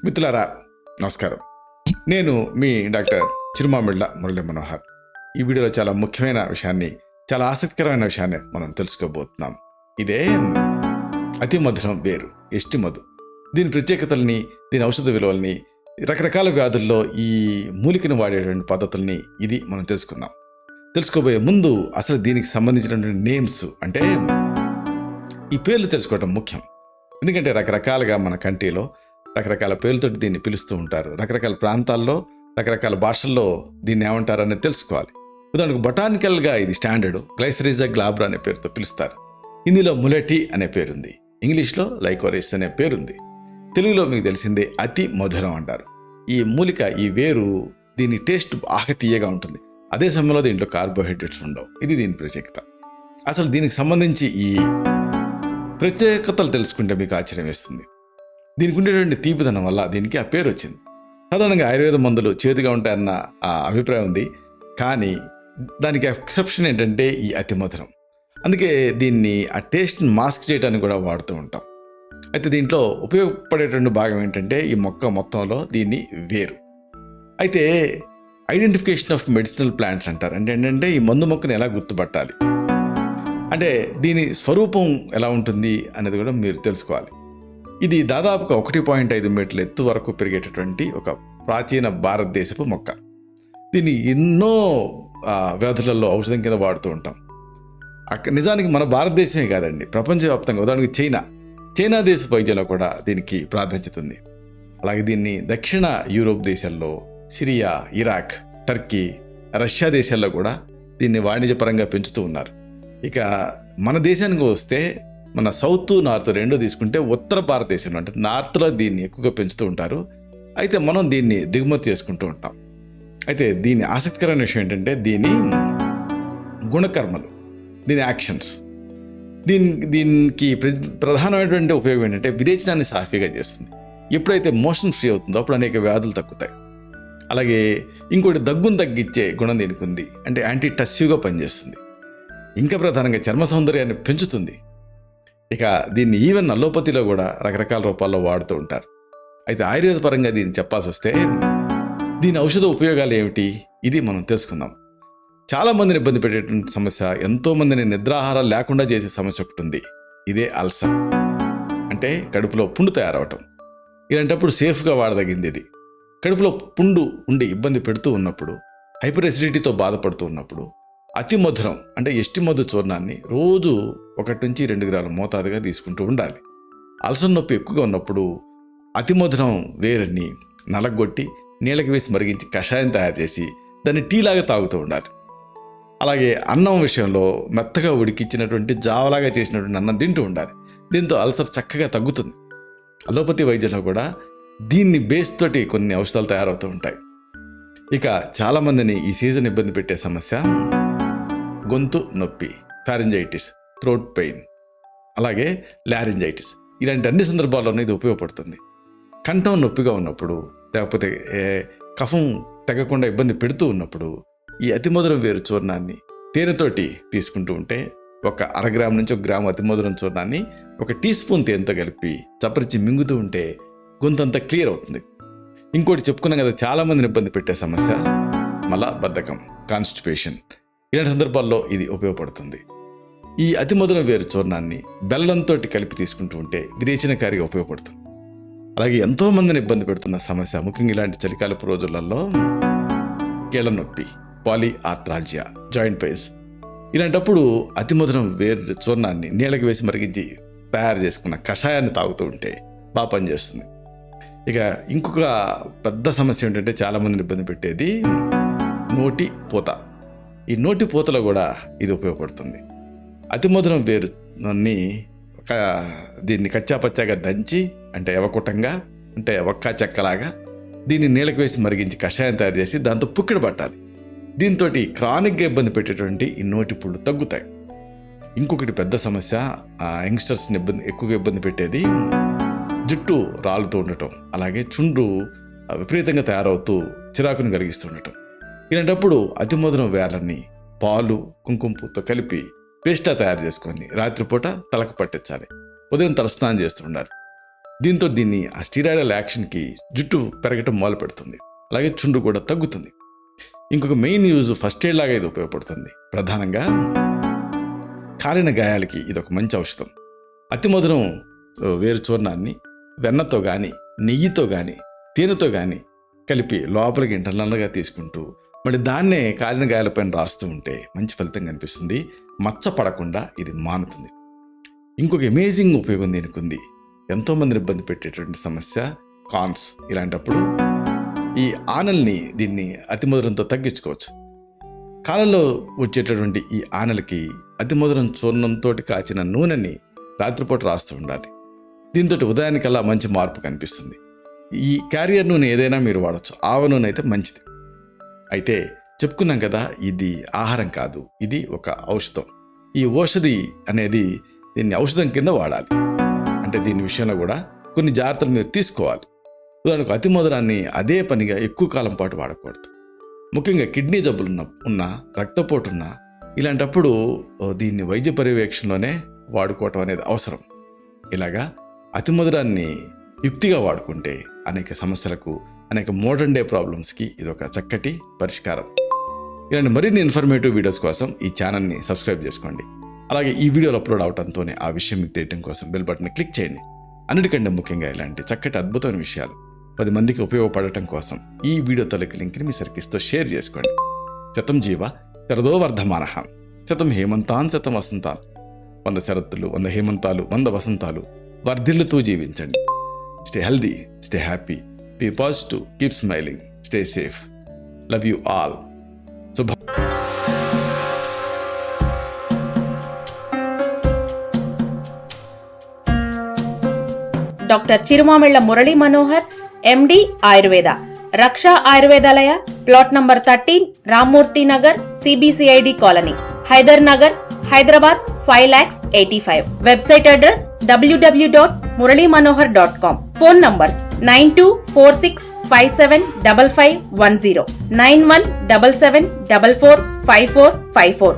మిత్రులారా నమస్కారం. నేను మీ డాక్టర్ చిరుమామిళ్ళ మురళీ మనోహర్. ఈ వీడియోలో చాలా ముఖ్యమైన విషయాన్ని, చాలా ఆసక్తికరమైన విషయాన్ని మనం తెలుసుకోబోతున్నాం. ఇదే అతి మధురం వేరు, ఎస్టి మధు. దీని ప్రత్యేకతల్ని, దీని ఔషధ విలువల్ని, రకరకాల వ్యాధుల్లో ఈ మూలికను వాడేటువంటి పద్ధతుల్ని ఇది మనం తెలుసుకోబోయే ముందు అసలు దీనికి సంబంధించినటువంటి నేమ్స్, అంటే ఈ పేర్లు తెలుసుకోవడం ముఖ్యం. ఎందుకంటే రకరకాలుగా మన కంట్రీలో రకరకాల పేర్లతో దీన్ని పిలుస్తూ ఉంటారు. రకరకాల ప్రాంతాల్లో రకరకాల భాషల్లో దీన్ని ఏమంటారు అనేది తెలుసుకోవాలి. ఉదాహరణకు బొటానికల్గా ఇది స్టాండర్డ్ గ్లైసరిజా గ్లాబ్రా అనే పేరుతో పిలుస్తారు. హిందీలో ములెటీ అనే పేరుంది, ఇంగ్లీష్లో లైకోరిస్ అనే పేరుంది, తెలుగులో మీకు తెలిసిందే అతి మధురం అంటారు. ఈ మూలిక, ఈ వేరు, దీని టేస్ట్ బాగా తీయగా ఉంటుంది. అదే సమయంలో దీంట్లో కార్బోహైడ్రేట్స్ ఉండవు. ఇది దీని ప్రత్యేకత. అసలు దీనికి సంబంధించి ఈ ప్రత్యేకతలు తెలుసుకుంటే మీకు ఆశ్చర్యం వేస్తుంది. దీనికి ఉండేటువంటి తీపిదనం వల్ల దీనికి ఆ పేరు వచ్చింది. సాధారణంగా ఆయుర్వేద మందులు చేదుగా ఉంటాయన్న అభిప్రాయం ఉంది, కానీ దానికి ఎక్సెప్షన్ ఏంటంటే ఈ అతి మధురం. అందుకే దీన్ని ఆ టేస్ట్ని మాస్క్ చేయడానికి కూడా వాడుతూ ఉంటాం. అయితే దీంట్లో ఉపయోగపడేటువంటి భాగం ఏంటంటే ఈ మొక్క మొత్తంలో దీన్ని వేరు. అయితే ఐడెంటిఫికేషన్ ఆఫ్ మెడిసినల్ ప్లాంట్స్ అంటారు. అంటే ఏంటంటే ఈ మందు మొక్కను ఎలా గుర్తుపట్టాలి, అంటే దీని స్వరూపం ఎలా ఉంటుంది అనేది కూడా మీరు తెలుసుకోవాలి. ఇది దాదాపుగా 1.5 మీటర్ల ఎత్తు వరకు పెరిగేటటువంటి ఒక ప్రాచీన భారతదేశపు మొక్క. దీన్ని ఎన్నో వ్యాధులలో ఔషధం కింద వాడుతూ ఉంటాం. నిజానికి మన భారతదేశమే కాదండి, ప్రపంచవ్యాప్తంగా, ఉదాహరణకి చైనా దేశ వైద్యంలో కూడా దీనికి ప్రాధాన్యత ఉంది. అలాగే దీన్ని దక్షిణ యూరోప్ దేశాల్లో, సిరియా, ఇరాక్, టర్కీ, రష్యా దేశాల్లో కూడా దీన్ని వాణిజ్యపరంగా పెంచుతూ ఉన్నారు. ఇక మన దేశానికి వస్తే, మన సౌత్ నార్త్ రెండు తీసుకుంటే, ఉత్తర భారతదేశంలో అంటే నార్త్లో దీన్ని ఎక్కువగా పెంచుతూ ఉంటారు. అయితే మనం దీన్ని దిగుమతి చేసుకుంటూ ఉంటాం. అయితే దీని ఆసక్తికరమైన విషయం ఏంటంటే దీని గుణకర్మలు, దీని యాక్షన్స్. దీనికి ప్రధానమైనటువంటి ఉపయోగం ఏంటంటే విరేచనాన్ని సాఫీగా చేస్తుంది. ఎప్పుడైతే మోషన్ ఫ్రీ అవుతుందో అప్పుడు అనేక వ్యాధులు తగ్గుతాయి. అలాగే ఇంకోటి దగ్గును తగ్గించే గుణం దీనికి ఉంది, అంటే యాంటీ టస్యూగా పనిచేస్తుంది. ఇంకా ప్రధానంగా చర్మ సౌందర్యాన్ని పెంచుతుంది. ఇక దీన్ని ఈవెన్ అలోపతిలో కూడా రకరకాల రూపాల్లో వాడుతూ ఉంటారు. అయితే ఆయుర్వేద పరంగా దీన్ని చెప్పాల్సి వస్తే దీని ఔషధ ఉపయోగాలు ఏమిటి, ఇది మనం తెలుసుకుందాం. చాలామందిని ఇబ్బంది పెట్టేటువంటి సమస్య, ఎంతోమందిని నిద్రాహారాలు లేకుండా చేసే సమస్య ఒకటి ఉంది. ఇదే అల్సర్, అంటే కడుపులో పుండు తయారవటం. ఇలాంటప్పుడు సేఫ్గా వాడదగింది ఇది. కడుపులో పుండు ఉండి ఇబ్బంది పెడుతూ ఉన్నప్పుడు, హైపర్ ఎసిడిటీతో బాధపడుతూ ఉన్నప్పుడు అతి మధురం అంటే ఎస్టి మధు చూర్ణాన్ని రోజు 1 నుంచి 2 గ్రాముల మోతాదుగా తీసుకుంటూ ఉండాలి. అల్సర్ నొప్పి ఎక్కువగా ఉన్నప్పుడు అతి మధురం వేరుని నలగొట్టి నీళ్ళకి వేసి మరిగించి కషాయం తయారు చేసి దాన్ని టీలాగా తాగుతూ ఉండాలి. అలాగే అన్నం విషయంలో మెత్తగా ఉడికించినటువంటి జావలాగా చేసినటువంటి అన్నం తింటూ ఉండాలి. దీంతో అల్సర్ చక్కగా తగ్గుతుంది. అలోపతి వైద్యంలో కూడా దీన్ని బేస్ తోటి కొన్ని ఔషధాలు తయారవుతూ ఉంటాయి. ఇక చాలామందిని ఈ సీజన్ ఇబ్బంది పెట్టే సమస్య గొంతు నొప్పి, ఫారింజైటిస్, థ్రోట్ పెయిన్, అలాగే లారింజైటిస్. ఇలాంటి అన్ని సందర్భాల్లోనూ ఇది ఉపయోగపడుతుంది. కంఠం నొప్పిగా ఉన్నప్పుడు, లేకపోతే కఫం తెగకుండా ఇబ్బంది పెడుతూ ఉన్నప్పుడు ఈ అతి మధురం వేరు చూర్ణాన్ని తేనెతోటి తీసుకుంటూ ఉంటే, 1/2 గ్రాము నుంచి 1 గ్రాము అతి మధురం చూర్ణాన్ని 1 టీ స్పూన్ తేనెతో కలిపి చప్పరించి మింగుతూ ఉంటే గొంతంతా క్లియర్ అవుతుంది. ఇంకోటి చెప్పుకున్నాం కదా, చాలామందిని ఇబ్బంది పెట్టే సమస్య మలబద్ధకం, కాన్స్టిపేషన్. ఇలాంటి సందర్భాల్లో ఇది ఉపయోగపడుతుంది. ఈ అతి మధురం వేరు చూర్ణాన్ని బెల్లంతో కలిపి తీసుకుంటూ ఉంటే విరేచనకారిగా ఉపయోగపడుతుంది. అలాగే ఎంతోమందిని ఇబ్బంది పెడుతున్న సమస్య, ముఖ్యంగా ఇలాంటి చలికాలపు రోజులలో కీళ్ళ నొప్పి, పాలిఆర్థ్రాల్జియా, జాయింట్ పెయిన్స్. ఇలాంటప్పుడు అతి మధురం వేరు చూర్ణాన్ని నీళ్ళకి వేసి మరిగించి తయారు చేసుకున్న కషాయాన్ని తాగుతూ ఉంటే బాగా పనిచేస్తుంది. ఇక ఇంకొక పెద్ద సమస్య ఏంటంటే చాలామందిని ఇబ్బంది పెట్టేది నోటి పూత. ఈ నోటి పూతలో కూడా ఇది ఉపయోగపడుతుంది. అతి మధురం వేరుని దీన్ని కచ్చాపచ్చాగా దంచి, అంటే ఎవకుటంగా, అంటే ఒక్క చెక్కలాగా దీన్ని నీళ్ళకి వేసి మరిగించి కషాయం తయారు చేసి దాంతో పుక్కిడి పట్టాలి. దీంతో క్రానిక్గా ఇబ్బంది పెట్టేటువంటి ఈ నోటి పుళ్ళు తగ్గుతాయి. ఇంకొకటి పెద్ద సమస్య, యంగ్స్టర్స్ని ఎక్కువగా ఇబ్బంది పెట్టేది జుట్టు రాలుతూ ఉండటం, అలాగే చుండ్రు విపరీతంగా తయారవుతూ చిరాకును కలిగిస్తుండటం. ఇలాంటప్పుడు అతి మధురం వేర్లని పాలు, కుంకుమ పువ్వుతో కలిపి పేస్టా తయారు చేసుకొని రాత్రిపూట తలకు పట్టించాలి. ఉదయం తలస్నానం చేస్తుండాలి. దీంతో ఆ స్టీరాయిడల్ యాక్షన్కి జుట్టు పెరగటం మొదలు పెడుతుంది. అలాగే చుండ్రు కూడా తగ్గుతుంది. ఇంకొక మెయిన్ యూజ్ ఫస్ట్ ఎయిడ్ లాగా ఇది ఉపయోగపడుతుంది. ప్రధానంగా కాలిన గాయాలకి ఇది ఒక మంచి ఔషధం. అతి మధురం వేరు చూర్ణాన్ని వెన్నతో కానీ నెయ్యితో కానీ తేనెతో కానీ కలిపి లోపలికి ఇంటర్నల్గా తీసుకుంటూ మళ్ళీ దాన్నే కాలిన గాయాలపైన రాస్తూ ఉంటే మంచి ఫలితం కనిపిస్తుంది. మచ్చ పడకుండా ఇది మానుతుంది. ఇంకొక అమేజింగ్ ఉపయోగం దీనికి ఉంది. ఎంతోమందిని ఇబ్బంది పెట్టేటువంటి సమస్య కాన్స్. ఇలాంటప్పుడు ఈ ఆనల్ని దీన్ని అతి మధురంతో తగ్గించుకోవచ్చు. కాలంలో వచ్చేటటువంటి ఈ ఆనలకి అతి మధురం చూర్ణంతో కాచిన నూనెని రాత్రిపూట రాస్తూ ఉండాలి. దీంతో ఉదయానికల్లా మంచి మార్పు కనిపిస్తుంది. ఈ క్యారియర్ నూనె ఏదైనా మీరు వాడచ్చు. ఆవ నూనె అయితే మంచిది. అయితే చెప్పుకున్నాం కదా, ఇది ఆహారం కాదు, ఇది ఒక ఔషధం. ఈ ఔషధి అనేది దీన్ని ఔషధం కింద వాడాలి. అంటే దీని విషయంలో కూడా కొన్ని జాగ్రత్తలు మీరు తీసుకోవాలి. ఉదాహరణకు అతి మధురాన్ని అదే పనిగా ఎక్కువ కాలం పాటు వాడకూడదు. ముఖ్యంగా కిడ్నీ జబ్బులు ఉన్న రక్తపోటు ఉన్న ఇలాంటప్పుడు దీన్ని వైద్య పర్యవేక్షణలోనే వాడుకోవటం అనేది అవసరం. ఇలాగా అతి మధురాన్ని యుక్తిగా వాడుకుంటే అనేక సమస్యలకు, అనేక మోడర్న్ డే ప్రాబ్లమ్స్కి ఇది ఒక చక్కటి పరిష్కారం. ఇలాంటి మరిన్ని ఇన్ఫర్మేటివ్ వీడియోస్ కోసం ఈ ఛానల్ని సబ్స్క్రైబ్ చేసుకోండి. అలాగే ఈ వీడియోలు అప్లోడ్ అవడంతోనే ఆ విషయం మీకు తెలియడం కోసం బెల్ బటన్ని క్లిక్ చేయండి. అన్నిటికంటే ముఖ్యంగా ఇలాంటి చక్కటి అద్భుతమైన విషయాలు 10 మందికి ఉపయోగపడటం కోసం ఈ వీడియో తలకి లింక్ని మీ సర్కిల్స్తో షేర్ చేసుకోండి. శతం జీవ శరదో వర్ధమానః, శతం హేమంతాన్ శతం వసంతాన్. 100 శరత్తులు, 100 హేమంతాలు, 100 వసంతాలు వర్ధిల్లుతూ జీవించండి. Stay healthy, stay happy, be positive, keep smiling, stay safe. Love you all. శుభ doctor Chirumamilla Murali Manohar, MD Ayurveda, Raksha Ayurvedalaya, plot number 13, Rammurthy Nagar, CBCID colony, Hyder Nagar, Hyderabad 5,85,000. Website address www.muralymanohar.com. Phone numbers 9246575510, 9177445454.